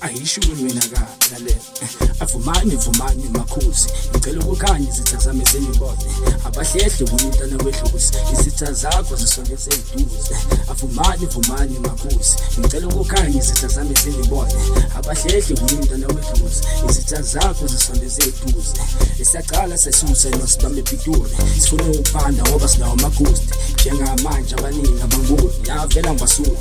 ayishumi mina lalela avumani makhosi ngicela ukukhanya izitha zami zenibone abahlehli umntana wedlozi izitha zakho zisondeze eduze avumani makhosi ngicela ukukhanya izitha zami zenibone abahlehli umntana wedlozi izitha zakho zisondeze eduze isaqala sesuse nosibambe Pitori sifuna ukupanda ngoba sinawo amakhosi njengamanje abaningi abanguni yavela ngibasula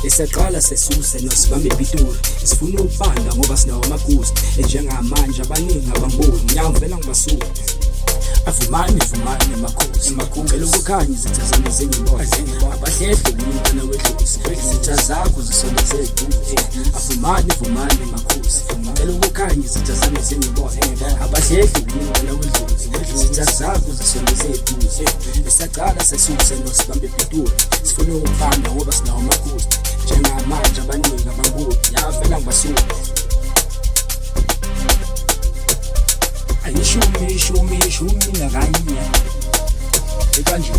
isaqala sesuse nosibambe Pitori sifuna ukupanda ngoba sinawo amakhosi njengamanje abaningi abanguni yavela ngibasula avumani makhosi ngicela ukukhanya izitha zami zenibone abahlehli umntana wedlozi izitha zakho zisondeze eduze avumani makhosi ngicela ukukhanya izitha zami zenibone abahlehli umntana wedlozi izitha zakho zisondeze eduze isaqala sesuse nosibambe Pitori sifuna ukupanda ngoba sinawo amakhosi njengamanje abaningi abanguni yavela ngibasula ayishumi nakanye ekanje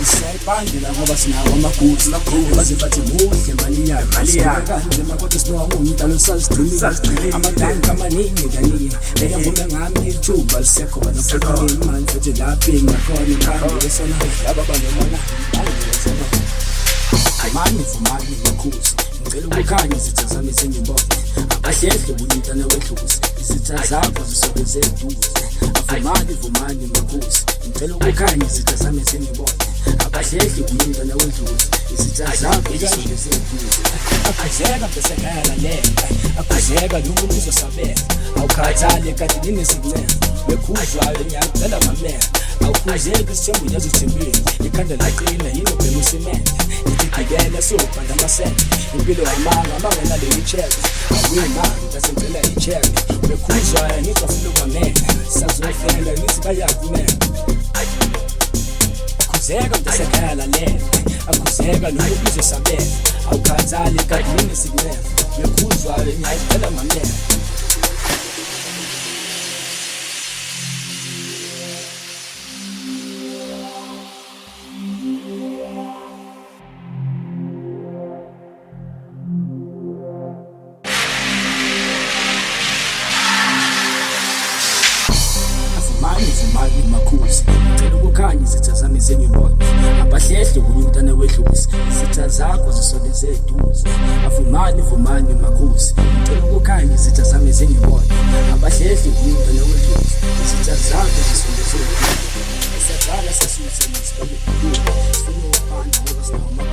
isayibandela ngoba sinawo amakhosi baze bathi muhle mali yakhe makote sinawo umntana sazigcinile amadanka amaningi kaningi beka ngome ngami ithuba lisekhona futhi imali futhi lapho ngakhona ikhanda esona laba bangemona vumani makhosi ngicela ukukhanya izitha zami zenibone abahlehli umntana wedlozi izitha zakho zisondeze eduze avumani makhosi ngicela ukukhanya izitha zami zenibone abahlehli umntana wedlozi izitha zakho zisondeze eduze akuzeka besekhala lemba akuzeka nomuntu uzosabela awukhathali kade ninesincengo bekhuzwayo ngiyacela mamela awukhuzeki isithembu yazithembile ikhanda laqina yini ubhema usimende itigibela sobhanda amasende impilo yamanga abangenale icheke awuyimanga ngasengcela icheke bekhuzwayo ngicafuna ukwamela sazofela ngithi bayakumela akuzeka besekhala lemba akuzeka nomuntu uzosabela awukhathali kade ninesincengo bekhuzwayo ngiyacela mamela vumani makhosi ngicela ukukhanya izitha zami zenibone abahlehli umntana wedlozi izitha zakho zisondeze eduze avumani makhosi ngicela ukukhanya izitha zami zenibone abahlehli umntana wedlozi izitha zakho zisondeze eduze isaqala sesuse nosibambe Pitori sifuna ukupanda ngoba sinawo